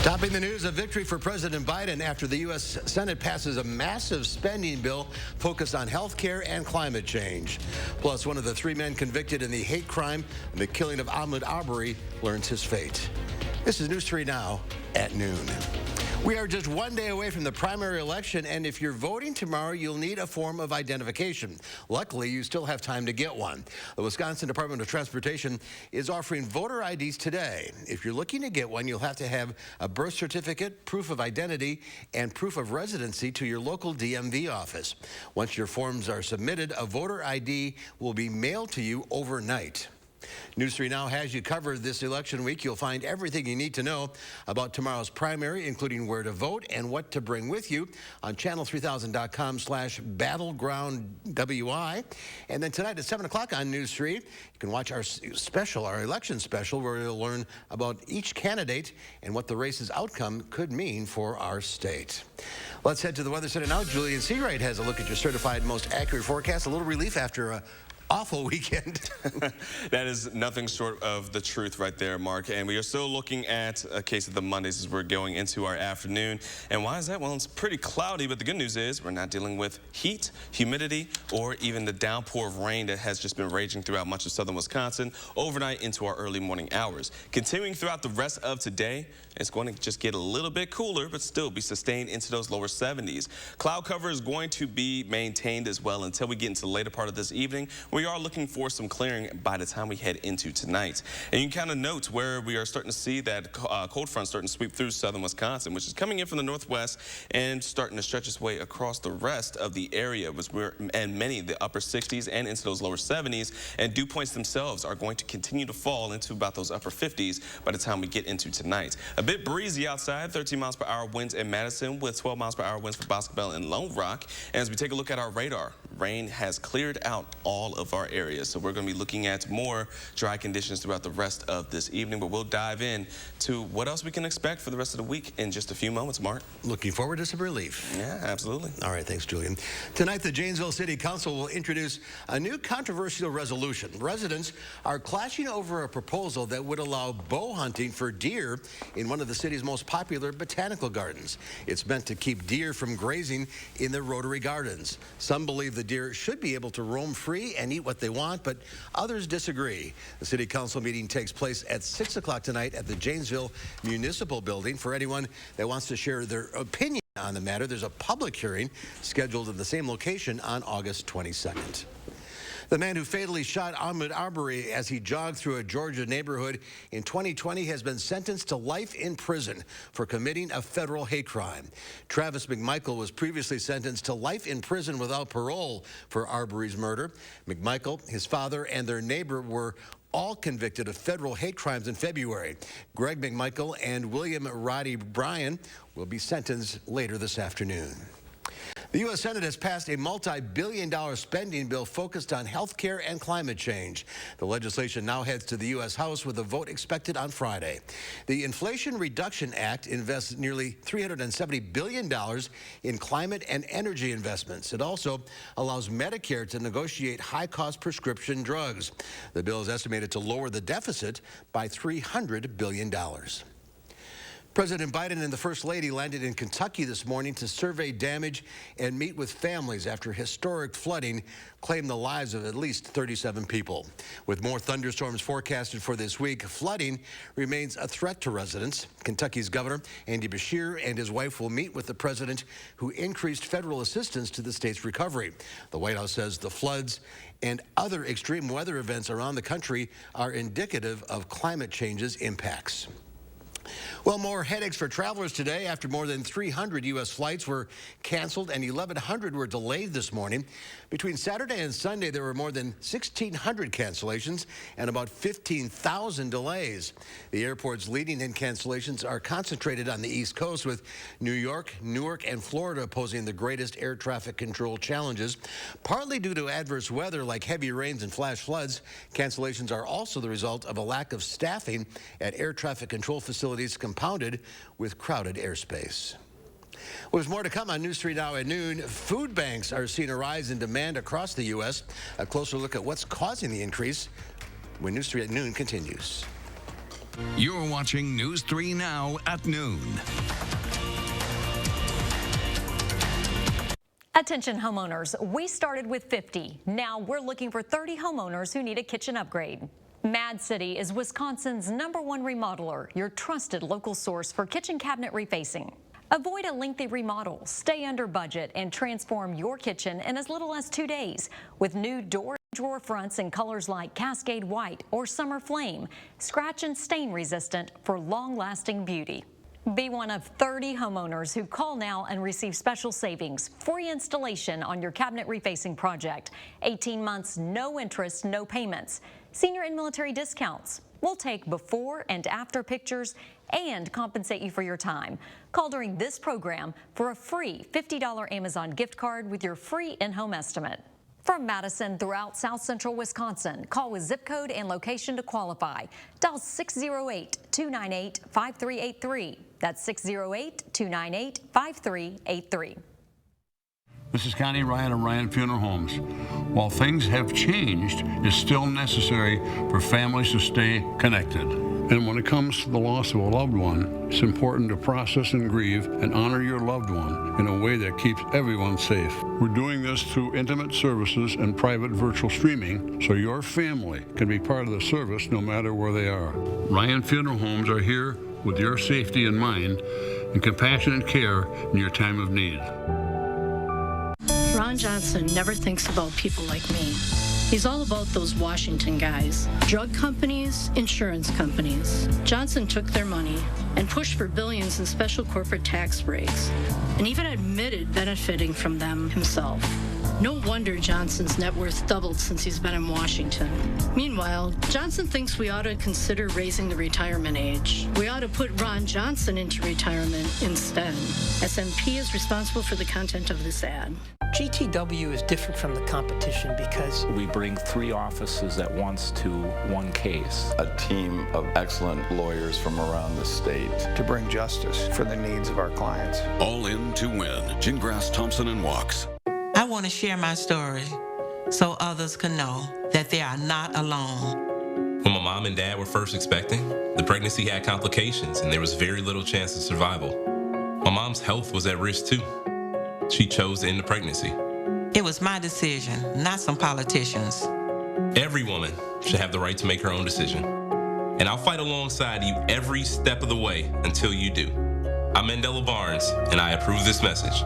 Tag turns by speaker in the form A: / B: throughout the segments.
A: Topping the news, a victory for President Biden after the U.S. Senate passes a massive spending bill focused on health care and climate change. Plus, one of the three men convicted in the hate crime and the killing of Ahmaud Arbery learns his fate. This is News 3 Now at noon. We are just one day away from the primary election, and if you're voting tomorrow, you'll need a form of identification. Luckily, you still have time to get one. The Wisconsin Department of Transportation is offering voter IDs today. If you're looking to get one, you'll have to have a birth certificate, proof of identity, and proof of residency to your local DMV office. Once your forms are submitted, a voter ID will be mailed to you overnight. News 3 Now has you covered this election week. You'll find everything you need to know about tomorrow's primary, including where to vote and what to bring with you on channel3000.com/battlegroundwi. And then tonight at 7 o'clock on News 3, you can watch our election special, where you'll learn about each candidate and what the race's outcome could mean for our state. Let's head to the Weather Center now. Julian Seawright has a look at your certified most accurate forecast. A little relief after a awful weekend.
B: That is nothing short of the truth right there, Mark. And we are still looking at a case of the Mondays as we're going into our afternoon. And why is that? Well, it's pretty cloudy, but the good news is we're not dealing with heat, humidity, or even the downpour of rain that has just been raging throughout much of southern Wisconsin overnight into our early morning hours. Continuing throughout the rest of today, it's going to just get a little bit cooler, but still be sustained into those lower 70s. Cloud cover is going to be maintained as well until we get into the later part of this evening. We are looking for some clearing by the time we head into tonight. And you can kind of note where we are starting to see that cold front starting to sweep through southern Wisconsin, which is coming in from the northwest and starting to stretch its way across the rest of the area, and many of the upper 60s and into those lower 70s. And dew points themselves are going to continue to fall into about those upper 50s by the time we get into tonight. A bit breezy outside, 13 miles per hour winds in Madison with 12 miles per hour winds for Bosque Bell and Lone Rock. And as we take a look at our radar, rain has cleared out all of our areas. So we're going to be looking at more dry conditions throughout the rest of this evening, but we'll dive in to what else we can expect for the rest of the week in just a few moments, Mark.
A: Looking forward to some relief.
B: Yeah, absolutely.
A: All right, thanks, Julian. Tonight, the Janesville City Council will introduce a new controversial resolution. Residents are clashing over a proposal that would allow bow hunting for deer in one of the city's most popular botanical gardens. It's meant to keep deer from grazing in the Rotary Gardens. Some believe the deer should be able to roam free and eat what they want, but others disagree. The City Council meeting takes place at 6 o'clock tonight at the Janesville Municipal Building. For anyone that wants to share their opinion on the matter, there's a public hearing scheduled at the same location on August 22nd. The man who fatally shot Ahmaud Arbery as he jogged through a Georgia neighborhood in 2020 has been sentenced to life in prison for committing a federal hate crime. Travis McMichael was previously sentenced to life in prison without parole for Arbery's murder. McMichael, his father, and their neighbor were all convicted of federal hate crimes in February. Greg McMichael and William Roddy Bryan will be sentenced later this afternoon. The U.S. Senate has passed a multi-billion-dollar spending bill focused on health care and climate change. The legislation now heads to the U.S. House with a vote expected on Friday. The Inflation Reduction Act invests nearly $370 billion in climate and energy investments. It also allows Medicare to negotiate high-cost prescription drugs. The bill is estimated to lower the deficit by $300 billion. President Biden and the First Lady landed in Kentucky this morning to survey damage and meet with families after historic flooding claimed the lives of at least 37 people. With more thunderstorms forecasted for this week, flooding remains a threat to residents. Kentucky's Governor Andy Beshear and his wife will meet with the president, who increased federal assistance to the state's recovery. The White House says the floods and other extreme weather events around the country are indicative of climate change's impacts. Well, more headaches for travelers today after more than 300 U.S. flights were canceled and 1,100 were delayed this morning. Between Saturday and Sunday, there were more than 1,600 cancellations and about 15,000 delays. The airports leading in cancellations are concentrated on the East Coast, with New York, Newark, and Florida posing the greatest air traffic control challenges. Partly due to adverse weather like heavy rains and flash floods, cancellations are also the result of a lack of staffing at air traffic control facilities, compounded with crowded airspace. Well, there's more to come on News 3 Now at noon. Food banks are seeing a rise in demand across the U.S. A closer look at what's causing the increase when News 3 at noon continues.
C: You're watching News 3 Now at noon.
D: Attention homeowners, we started with 50. Now we're looking for 30 homeowners who need a kitchen upgrade. Mad City is Wisconsin's #1 remodeler, your trusted local source for kitchen cabinet refacing. Avoid a lengthy remodel, stay under budget, and transform your kitchen in as little as 2 days with new door and drawer fronts in colors like Cascade White or Summer Flame, scratch and stain resistant for long-lasting beauty. Be one of 30 homeowners who call now and receive special savings, free installation on your cabinet refacing project, 18 months, no interest, no payments, senior and military discounts. We'll take before and after pictures and compensate you for your time. Call during this program for a free $50 Amazon gift card with your free in-home estimate. From Madison throughout South Central Wisconsin, call with zip code and location to qualify. Dial 608-298-5383. That's 608-298-5383.
E: This is Connie Ryan of Ryan Funeral Homes. While things have changed, it's still necessary for families to stay connected. And when it comes to the loss of a loved one, it's important to process and grieve and honor your loved one in a way that keeps everyone safe. We're doing this through intimate services and private virtual streaming so your family can be part of the service no matter where they are. Ryan Funeral Homes are here with your safety in mind and compassionate care in your time of need.
F: Ron Johnson never thinks about people like me. He's all about those Washington guys, drug companies, insurance companies. Johnson took their money and pushed for billions in special corporate tax breaks, and even admitted benefiting from them himself. No wonder Johnson's net worth doubled since he's been in Washington. Meanwhile, Johnson thinks we ought to consider raising the retirement age. We ought to put Ron Johnson into retirement instead. SMP is responsible for the content of this ad.
G: GTW is different from the competition because
H: we bring 3 offices at once to one case.
I: A team of excellent lawyers from around the state
J: to bring justice for the needs of our clients.
C: All in to win. Gingras, Thompson, and Walks.
K: I want to share my story so others can know that they are not alone.
L: When my mom and dad were first expecting, the pregnancy had complications and there was very little chance of survival. My mom's health was at risk too. She chose to end the pregnancy.
K: It was my decision, not some politicians.
L: Every woman should have the right to make her own decision. And I'll fight alongside you every step of the way until you do. I'm Mandela Barnes, and I approve this message.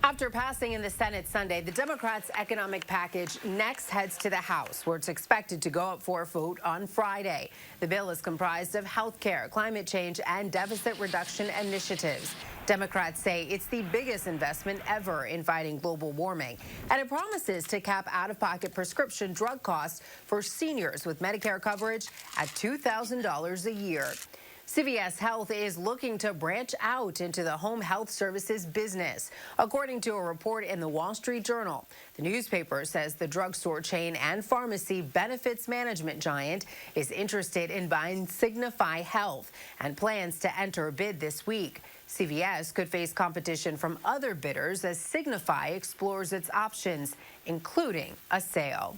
M: After passing in the Senate Sunday, the Democrats' economic package next heads to the House, where it's expected to go up for a vote on Friday. The bill is comprised of health care, climate change, and deficit reduction initiatives. Democrats say it's the biggest investment ever in fighting global warming, and it promises to cap out-of-pocket prescription drug costs for seniors with Medicare coverage at $2,000 a year. CVS Health is looking to branch out into the home health services business. According to a report in the Wall Street Journal, the newspaper says the drugstore chain and pharmacy benefits management giant is interested in buying Signify Health and plans to enter a bid this week. CVS could face competition from other bidders as Signify explores its options, including a sale.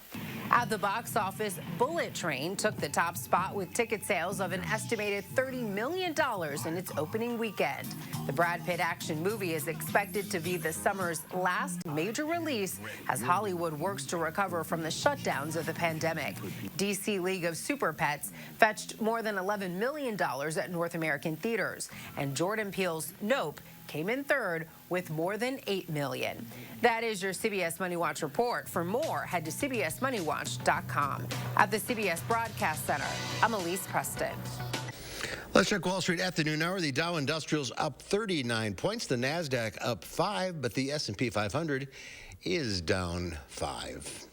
M: At the box office, Bullet Train took the top spot with ticket sales of an estimated $30 million in its opening weekend. The Brad Pitt action movie is expected to be the summer's last major release as Hollywood works to recover from the shutdowns of the pandemic. DC League of Super Pets fetched more than $11 million at North American theaters, and Jordan Peele's Nope came in third with more than $8 million. That is your CBS Money Watch report. For more, head to cbsmoneywatch.com. At the CBS Broadcast Center, I'm Elise Preston.
A: Let's check Wall Street at the noon hour. The Dow Industrial's up 39 points. The NASDAQ up 5, but the S&P 500 is down 5.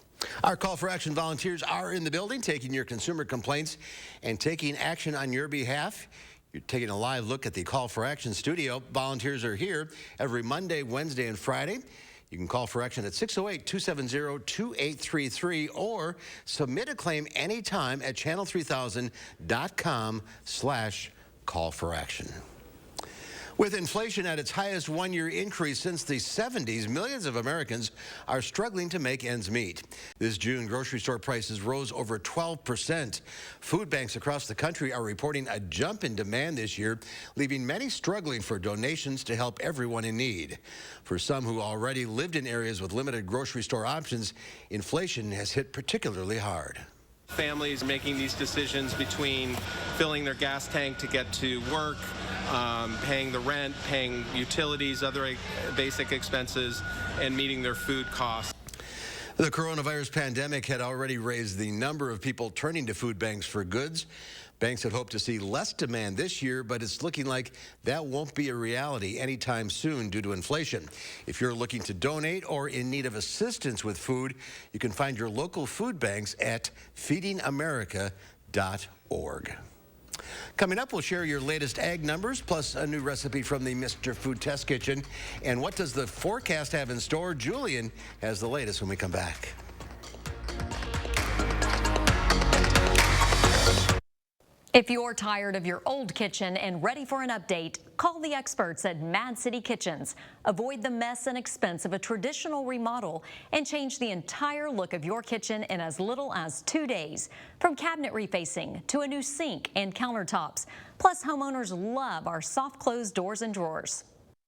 A: Our call for action volunteers are in the building, taking your consumer complaints and taking action on your behalf. You're taking a live look at the Call for Action studio. Volunteers are here every Monday, Wednesday, and Friday. You can call for action at 608-270-2833 or submit a claim anytime at channel3000.com/call for action. With inflation at its highest one-year increase since the 70s, millions of Americans are struggling to make ends meet. This June, grocery store prices rose over 12%. Food banks across the country are reporting a jump in demand this year, leaving many struggling for donations to help everyone in need. For some who already lived in areas with limited grocery store options, inflation has hit particularly hard.
N: Families making these decisions between filling their gas tank to get to work, paying the rent, paying utilities, other basic expenses, and meeting their food costs.
A: The coronavirus pandemic had already raised the number of people turning to food banks for goods. Banks had hoped to see less demand this year, but it's looking like that won't be a reality anytime soon due to inflation. If you're looking to donate or in need of assistance with food, you can find your local food banks at feedingamerica.org. Coming up, we'll share your latest ag numbers, plus a new recipe from the Mr. Food Test Kitchen. And what does the forecast have in store? Julian has the latest when we come back.
D: If you're tired of your old kitchen and ready for an update, call the experts at Mad City Kitchens. Avoid the mess and expense of a traditional remodel and change the entire look of your kitchen in as little as 2 days. From cabinet refacing to a new sink and countertops. Plus, homeowners love our soft closed doors and drawers.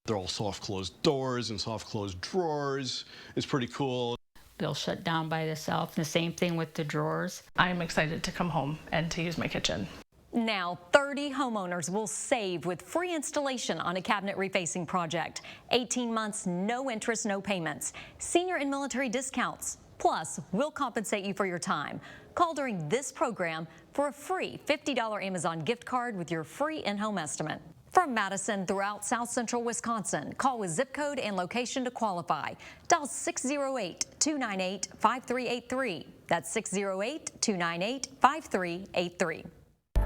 O: They're all soft closed doors and soft closed drawers. It's pretty cool.
P: They'll shut down by themselves. The same thing with the drawers.
Q: I'm excited to come home and to use my kitchen.
D: Now, 30 homeowners will save with free installation on a cabinet refacing project. 18 months, no interest, no payments. Senior and military discounts. Plus, we'll compensate you for your time. Call during this program for a free $50 Amazon gift card with your free in-home estimate. From Madison throughout South Central Wisconsin, call with zip code and location to qualify. Dial 608-298-5383. That's 608-298-5383.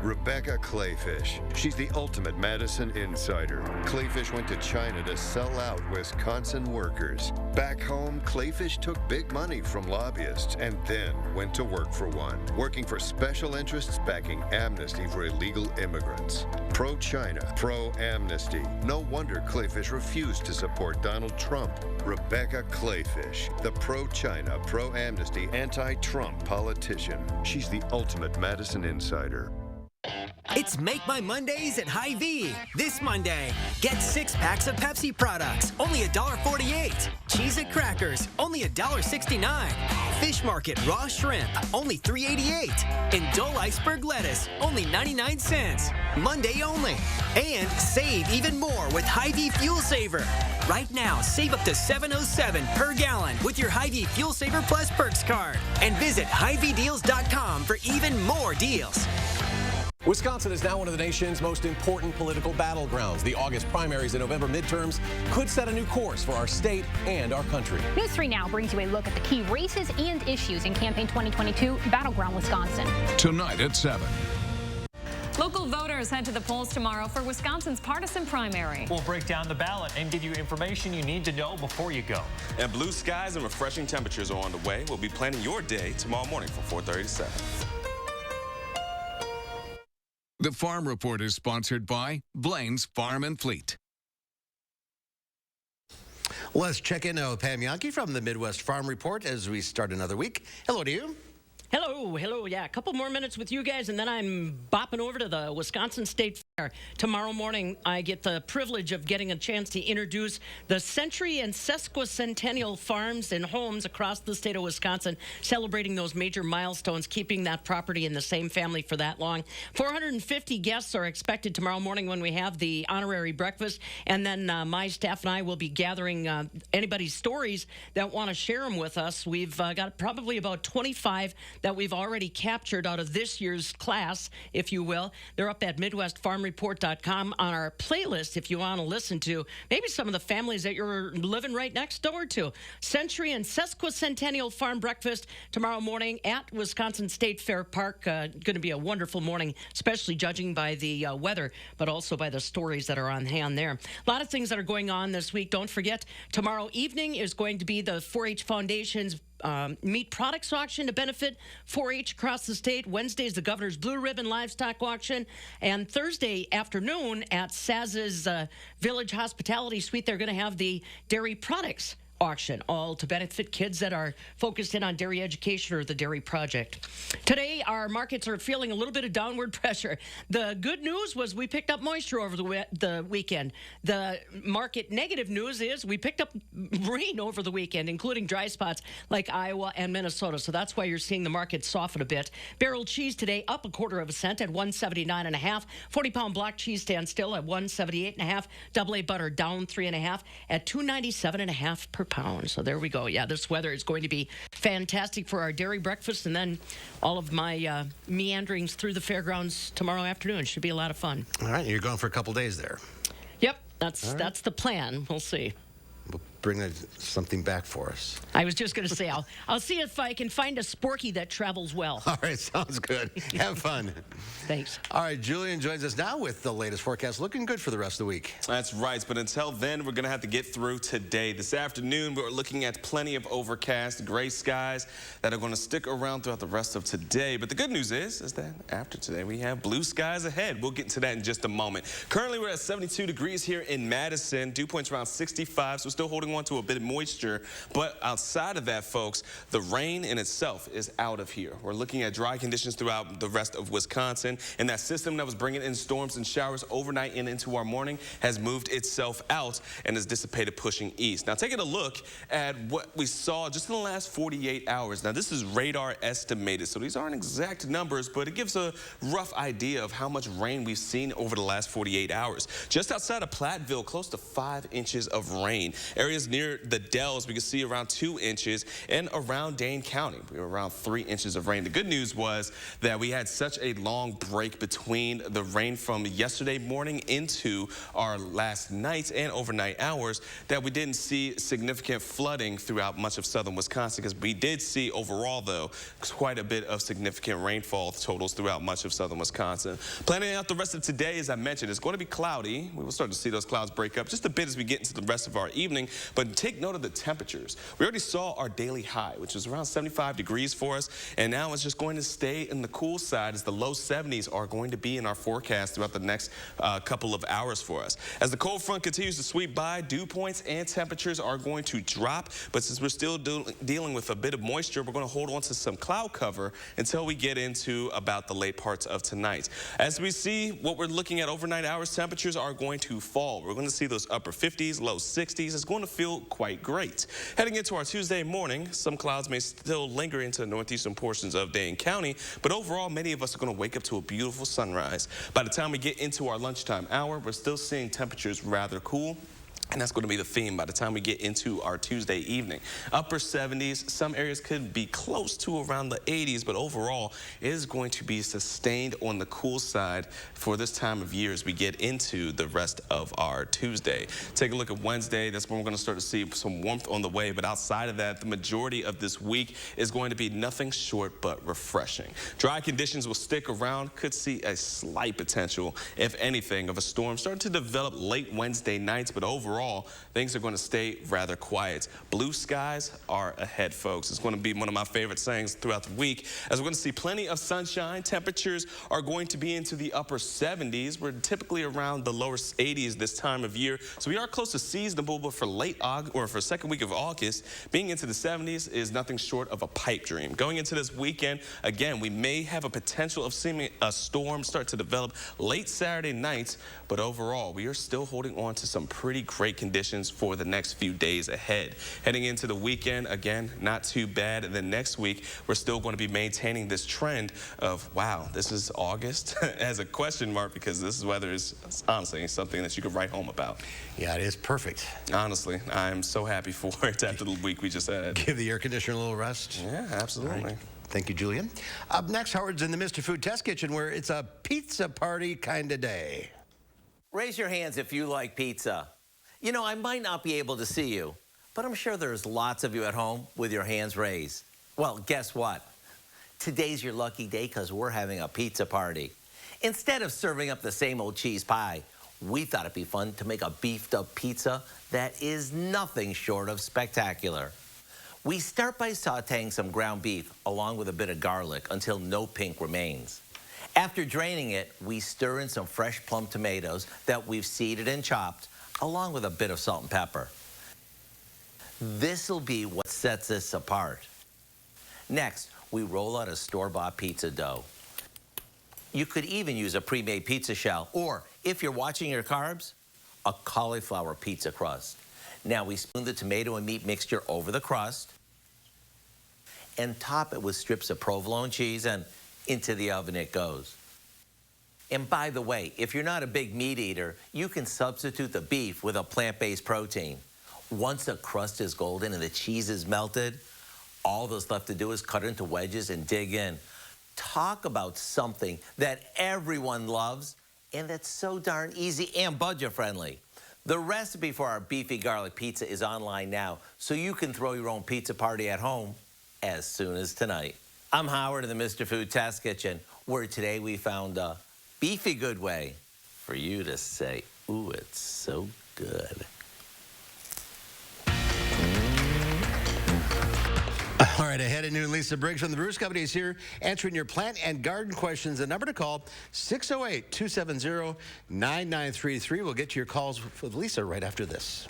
R: Rebecca Clayfish. She's the ultimate Madison insider. Clayfish went to China to sell out Wisconsin workers. Back home, Clayfish took big money from lobbyists and then went to work for one, working for special interests backing amnesty for illegal immigrants. Pro-China, pro-amnesty. No wonder Clayfish refused to support Donald Trump. Rebecca Clayfish, the pro-China, pro-amnesty, anti-Trump politician. She's the ultimate Madison insider.
S: It's Make My Mondays at HyVee. This Monday, get 6 packs of Pepsi products, only $1.48. Cheez-It crackers, only $1.69. Fish Market raw shrimp, only $3.88. And Dole iceberg lettuce, only 99 cents. Monday only. And save even more with HyVee Fuel Saver. Right now, save up to $7.07 per gallon with your HyVee Fuel Saver Plus Perks card. And visit HyVeeDeals.com for even more deals.
T: Wisconsin is now one of the nation's most important political battlegrounds. The August primaries and November midterms could set a new course for our state and our country.
U: News 3 Now brings you a look at the key races and issues in Campaign 2022 Battleground Wisconsin.
C: Tonight at 7.
D: Local voters head to the polls tomorrow for Wisconsin's partisan primary.
V: We'll break down the ballot and give you information you need to know before you go.
B: And blue skies and refreshing temperatures are on the way. We'll be planning your day tomorrow morning from 4:30 to 7.
C: The Farm Report is sponsored by Blaine's Farm and Fleet.
A: Let's check in with Pam Yankee from the Midwest Farm Report as we start another week. Hello to you.
W: Hello. Yeah, a couple more minutes with you guys, and then I'm bopping over to the Wisconsin State Fair. Tomorrow morning, I get the privilege of getting a chance to introduce the century and sesquicentennial farms and homes across the state of Wisconsin, celebrating those major milestones, keeping that property in the same family for that long. 450 guests are expected tomorrow morning when we have the honorary breakfast, and then my staff and I will be gathering anybody's stories that want to share them with us. We've got probably about 25 that we've already captured out of this year's class, if you will. They're up at MidwestFarmReport.com on our playlist if you want to listen to maybe some of the families that you're living right next door to. Century and Sesquicentennial Farm Breakfast tomorrow morning at Wisconsin State Fair Park. Going to be a wonderful morning, especially judging by the weather, but also by the stories that are on hand there. A lot of things that are going on this week. Don't forget, tomorrow evening is going to be the 4-H Foundation's meat products auction to benefit 4-H across the state. Wednesday is the Governor's Blue Ribbon Livestock Auction. And Thursday afternoon at Saz's Village Hospitality Suite, they're going to have the dairy products auction, all to benefit kids that are focused in on dairy education or the Dairy Project. Today, our markets are feeling a little bit of downward pressure. The good news was we picked up moisture over the weekend. The market negative news is we picked up rain over the weekend, including dry spots like Iowa and Minnesota. So that's why you're seeing the market soften a bit. Barrel cheese today up 1/4 cent at 179.5. 40-pound block cheese stands still at 178.5. Double A butter down 3.5 at 297.5 per pound. So there we go. Yeah, this weather is going to be fantastic for our dairy breakfast, and then all of my meanderings through the fairgrounds tomorrow afternoon. Should be a lot of fun.
A: All right, you're gone for a couple days there.
W: Yep, that's the plan. We'll see.
A: We'll bring something back for us.
W: I was just going to say, I'll see if I can find a Sporky that travels well.
A: All right, sounds good. Have fun.
W: Thanks.
A: All right, Julian joins us now with the latest forecast. Looking good for the rest of the week.
B: That's right, but until then, we're going to have to get through today. This afternoon, we're looking at plenty of overcast, gray skies that are going to stick around throughout the rest of today. But the good news is that after today, we have blue skies ahead. We'll get into that in just a moment. Currently, we're at 72 degrees here in Madison. Dew point's around 65, so we're still holding on to a bit of moisture. But outside of that, folks, the rain in itself is out of here. We're looking at dry conditions throughout the rest of Wisconsin, and that system that was bringing in storms and showers overnight and into our morning has moved itself out and has dissipated, pushing east. Now, taking a look at what we saw just in the last 48 hours. Now, this is radar estimated, so these aren't exact numbers, but it gives a rough idea of how much rain we've seen over the last 48 hours. Just outside of Platteville, close to 5 inches of rain. Areas near the Dells, we can see around 2 inches, and around Dane County, we were around 3 inches of rain. The good news was that we had such a long break between the rain from yesterday morning into our last night and overnight hours that we didn't see significant flooding throughout much of southern Wisconsin, because we did see overall, though, quite a bit of significant rainfall totals throughout much of southern Wisconsin. Planning out the rest of today, as I mentioned, it's going to be cloudy. We will start to see those clouds break up just a bit as we get into the rest of our evening, but take note of the temperatures. We already saw our daily high, which was around 75 degrees for us, and now it's just going to stay in the cool side as the low 70s are going to be in our forecast throughout the next couple of hours for us. As the cold front continues to sweep by, dew points and temperatures are going to drop, but since we're still dealing with a bit of moisture, we're going to hold on to some cloud cover until we get into about the late parts of tonight. As we see what we're looking at overnight hours, temperatures are going to fall. We're going to see those upper 50s, low 60s. It's going to feel quite great. Heading into our Tuesday morning, some clouds may still linger into the northeastern portions of Dane County, but overall, many of us are going to wake up to a beautiful sunrise. By the time we get into our lunchtime hour, we're still seeing temperatures rather cool. And that's going to be the theme by the time we get into our Tuesday evening. Upper 70s, some areas could be close to around the 80s, but overall, it is going to be sustained on the cool side for this time of year as we get into the rest of our Tuesday. Take a look at Wednesday. That's when we're going to start to see some warmth on the way, but outside of that, the majority of this week is going to be nothing short but refreshing. Dry conditions will stick around, could see a slight potential, if anything, of a storm starting to develop late Wednesday nights, but overall, things are going to stay rather quiet. Blue skies are ahead, folks. It's going to be one of my favorite sayings throughout the week, as we're going to see plenty of sunshine. Temperatures are going to be into the upper 70s. We're typically around the lower 80s this time of year, so we are close to seasonable, but for late August, or for second week of August, being into the 70s is nothing short of a pipe dream. Going into this weekend, again, we may have a potential of seeing a storm start to develop late Saturday nights, but overall, we are still holding on to some pretty great conditions for the next few days ahead. Heading into the weekend, again, not too bad. And then next week, we're still going to be maintaining this trend of, wow, this is August as a question mark, because this weather is honestly something that you could write home about.
A: Yeah, it is perfect.
B: Honestly, I'm so happy for it after the week we just had.
A: Give the air conditioner a little rest.
B: Yeah, absolutely.
A: Right. Thank you, Julian. Up next, Howard's in the Mr. Food Test Kitchen, where it's a pizza party kind of day.
E: Raise your hands if you like pizza. You know, I might not be able to see you, but I'm sure there's lots of you at home with your hands raised. Well, guess what? Today's your lucky day because we're having a pizza party. Instead of serving up the same old cheese pie, we thought it'd be fun to make a beefed up pizza that is nothing short of spectacular. We start by sauteing some ground beef along with a bit of garlic until no pink remains. After draining it, we stir in some fresh plum tomatoes that we've seeded and chopped, along with a bit of salt and pepper. This'll be what sets this apart. Next, we roll out a store-bought pizza dough. You could even use a pre-made pizza shell, or if you're watching your carbs, a cauliflower pizza crust. Now we spoon the tomato and meat mixture over the crust and top it with strips of provolone cheese, and into the oven it goes. And by the way, if you're not a big meat eater, you can substitute the beef with a plant-based protein. Once the crust is golden and the cheese is melted, all that's left to do is cut it into wedges and dig in. Talk about something that everyone loves and that's so darn easy and budget-friendly. The recipe for our beefy garlic pizza is online now, so you can throw your own pizza party at home as soon as tonight. I'm Howard in the Mr. Food Test Kitchen, where today we found a beefy good way for you to say, ooh, it's so good.
A: All right, ahead at noon, Lisa Briggs from the Bruce Company is here answering your plant and garden questions. The number to call, 608-270-9933. We'll get to your calls with Lisa right after this.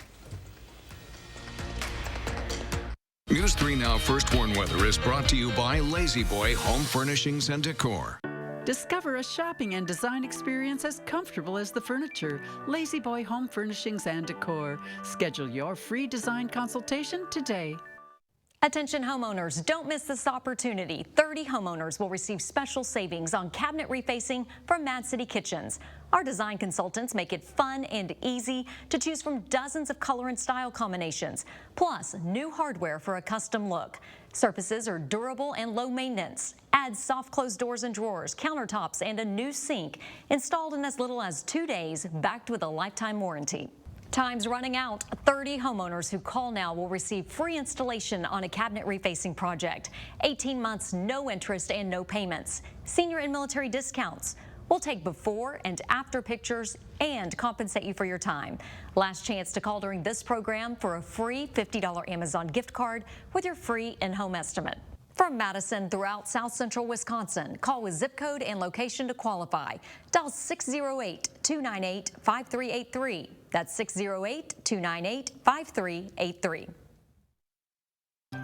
C: News 3 Now First Warn Weather is brought to you by Lazy Boy Home Furnishings and Decor.
F: Discover a shopping and design experience as comfortable as the furniture. Lazy Boy Home Furnishings and Decor. Schedule your free design consultation today.
D: Attention homeowners, don't miss this opportunity. 30 homeowners will receive special savings on cabinet refacing from Mad City Kitchens. Our design consultants make it fun and easy to choose from dozens of color and style combinations, plus new hardware for a custom look. Surfaces are durable and low maintenance. Add soft close doors and drawers, countertops, and a new sink, installed in as little as 2 days, backed with a lifetime warranty. Time's running out. 30 homeowners who call now will receive free installation on a cabinet refacing project. 18 months, no interest and no payments. Senior and military discounts. We'll take before and after pictures and compensate you for your time. Last chance to call during this program for a free $50 Amazon gift card with your free in-home estimate. From Madison throughout South Central Wisconsin, call with zip code and location to qualify. Dial 608-298-5383. That's 608-298-5383.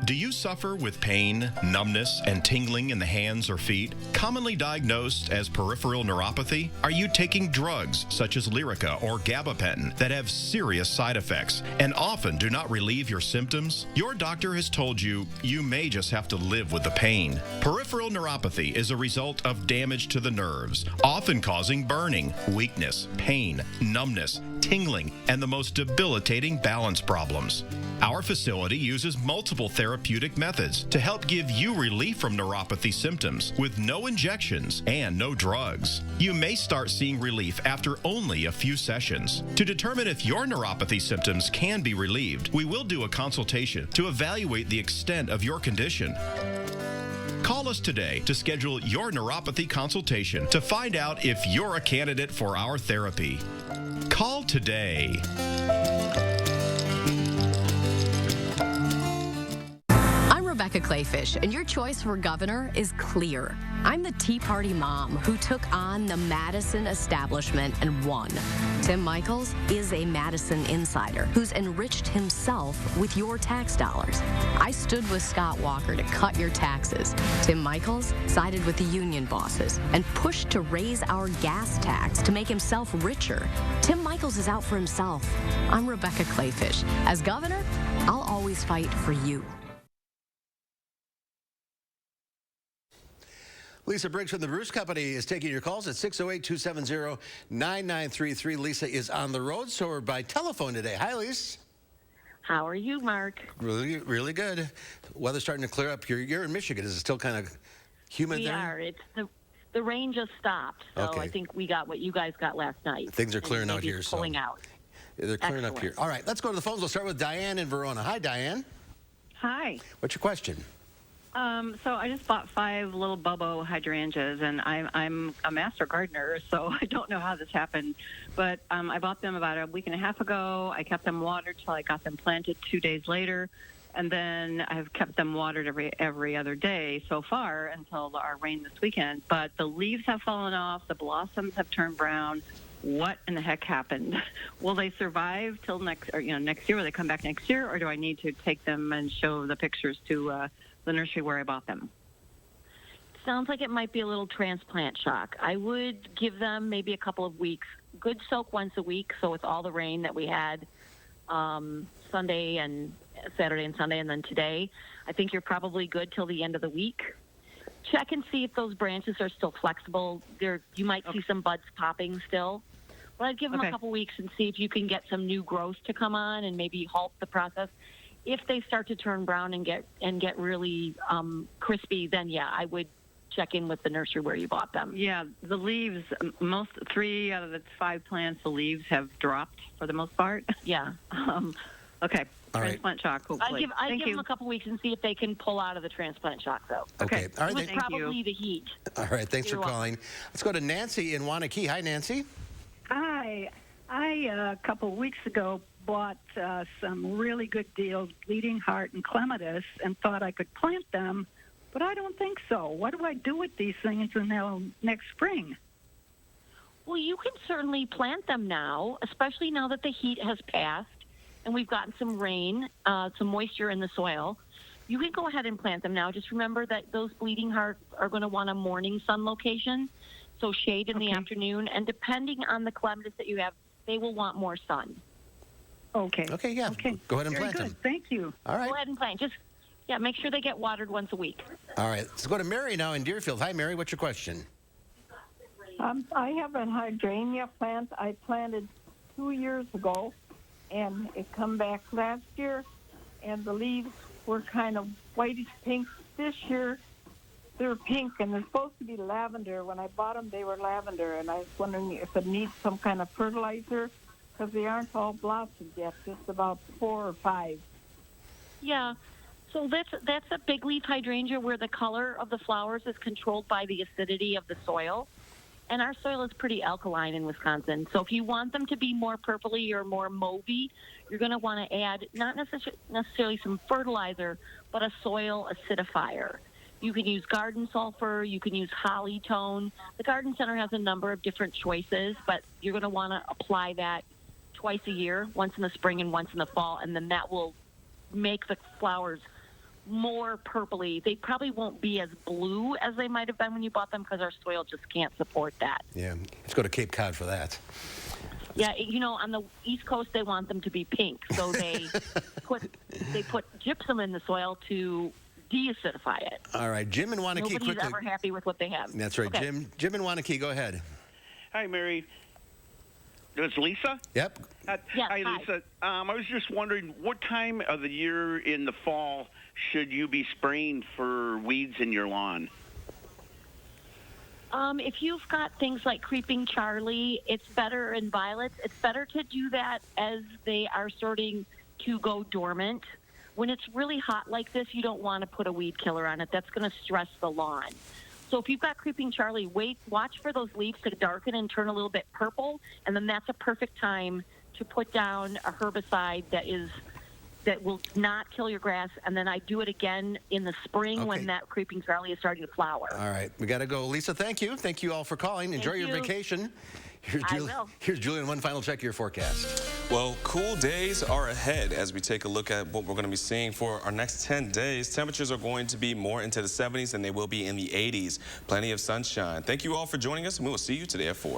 G: Do you suffer with pain, numbness, and tingling in the hands or feet, commonly diagnosed as peripheral neuropathy? Are you taking drugs such as Lyrica or gabapentin that have serious side effects and often do not relieve your symptoms? Your doctor has told you you may just have to live with the pain. Peripheral neuropathy is a result of damage to the nerves, often causing burning, weakness, pain, numbness, tingling, and the most debilitating balance problems. Our facility uses multiple therapeutic methods to help give you relief from neuropathy symptoms with no injections and no drugs. You may start seeing relief after only a few sessions. To determine if your neuropathy symptoms can be relieved, we will do a consultation to evaluate the extent of your condition. Call us today to schedule your neuropathy consultation to find out if you're a candidate for our therapy. Call today.
H: I'm Rebecca Clayfish, and your choice for governor is clear. I'm the Tea Party mom who took on the Madison establishment and won. Tim Michaels is a Madison insider who's enriched himself with your tax dollars. I stood with Scott Walker to cut your taxes. Tim Michaels sided with the union bosses and pushed to raise our gas tax to make himself richer. Tim Michaels is out for himself. I'm Rebecca Clayfish. As governor, I'll always fight for you.
A: Lisa Briggs from the Bruce Company is taking your calls at 608-270-9933. Lisa is on the road, so we're by telephone today. Hi, Lisa.
X: How are you, Mark?
A: Really, really good. Weather's starting to clear up. You're in Michigan. Is it still kind of humid there?
X: We are. It's the rain just stopped, so
A: Okay.
X: I think we got what you guys got last night.
A: Things are clearing out
X: Maybe
A: here.
X: it's pulling out.
A: They're clearing up
X: Excellent.
A: here. All right, let's go to the phones. We'll start with Diane in Verona. Hi, Diane.
Y: Hi.
A: What's your question?
Y: So I just bought 5 little Bubbo hydrangeas, and I'm a master gardener, so I don't know how this happened. But I bought them about a week and a half ago. I kept them watered till I got them planted 2 days later, And then I've kept them watered every other day so far until our rain this weekend. But the leaves have fallen off. The blossoms have turned brown. What in the heck happened? Will they survive till next year? Will they come back next year? Or do I need to take them and show the pictures to the nursery where I bought them?
X: Sounds like it might be a little transplant shock. I would give them maybe a couple of weeks. Good soak once a week. So with all the rain that we had Saturday and Sunday, and then today, I think you're probably good till the end of the week. Check and see if those branches are still flexible. You might see some buds popping still. But I'd give them a couple weeks and see if you can get some new growth to come on and maybe halt the process. If they start to turn brown and get really crispy, then yeah, I would check in with the nursery where you bought them.
Y: Yeah, the leaves, 3 out of the 5 plants, the leaves have dropped for the most part.
X: Yeah.
Y: Okay.
A: All right.
Y: Transplant shock, hopefully.
X: I'd give them a couple weeks and see if they can pull out of the transplant shock, though.
A: Okay. All right.
X: It was probably the heat.
A: All right. Thanks for calling. Let's go to Nancy in Wanakee. Hi, Nancy.
I: Hi. I, a couple weeks ago, bought some really good deals, Bleeding Heart and Clematis, and thought I could plant them, but I don't think so. What do I do with these things until next spring?
X: Well, you can certainly plant them now, especially now that the heat has passed and we've gotten some rain, some moisture in the soil. You can go ahead and plant them now. Just remember that those Bleeding Hearts are going to want a morning sun location, so shade in the afternoon. And depending on the clematis that you have, they will want more sun.
I: Okay.
A: Okay, yeah. Okay. Go ahead and plant them.
I: Thank you.
A: All right.
X: Go ahead and plant. Just, make sure they get watered once a week.
A: All right. Let's go to Mary now in Deerfield. Hi, Mary. What's your question?
J: I have a hydrangea plant I planted 2 years ago, and it come back last year, and the leaves were kind of whitish pink. This year, they're pink, and they're supposed to be lavender. When I bought them, they were lavender, and I was wondering if it needs some kind of fertilizer, because they aren't all blossomed yet, just about 4 or 5.
X: Yeah. So that's a big leaf hydrangea where the color of the flowers is controlled by the acidity of the soil. And our soil is pretty alkaline in Wisconsin. So if you want them to be more purpley or more mauvey, you're going to want to add not necessarily some fertilizer, but a soil acidifier. You can use garden sulfur. You can use holly tone. The garden center has a number of different choices, but you're going to want to apply that twice a year, once in the spring and once in the fall, and then that will make the flowers more purpley. They probably won't be as blue as they might have been when you bought them because our soil just can't support that.
A: Yeah, let's go to Cape Cod for that.
X: Yeah, on the East Coast they want them to be pink, so they put gypsum in the soil to deacidify it.
A: All right, Jim in Wanakee.
X: Nobody's ever happy with what they have.
A: That's right,
X: okay.
A: Jim in Wanakee, go ahead.
K: Hi, Mary. It's Lisa?
A: Yep.
X: Yes,
K: hi, Lisa. I was just wondering, what time of the year in the fall should you be spraying for weeds in your lawn?
X: If you've got things like Creeping Charlie, it's better, and violets, it's better to do that as they are starting to go dormant. When it's really hot like this, you don't want to put a weed killer on it. That's going to stress the lawn. So if you've got Creeping Charlie, watch for those leaves to darken and turn a little bit purple, and then that's a perfect time to put down a herbicide that will not kill your grass, and then I do it again in the spring when that Creeping Charlie is starting to flower.
A: All right, we got to go. Lisa, thank you. Thank you all for calling. Enjoy your vacation. Here's Julian, one final check of your forecast.
B: Well, cool days are ahead as we take a look at what we're going to be seeing for our next 10 days. Temperatures are going to be more into the 70s than they will be in the 80s. Plenty of sunshine. Thank you all for joining us, and we will see you today at 4.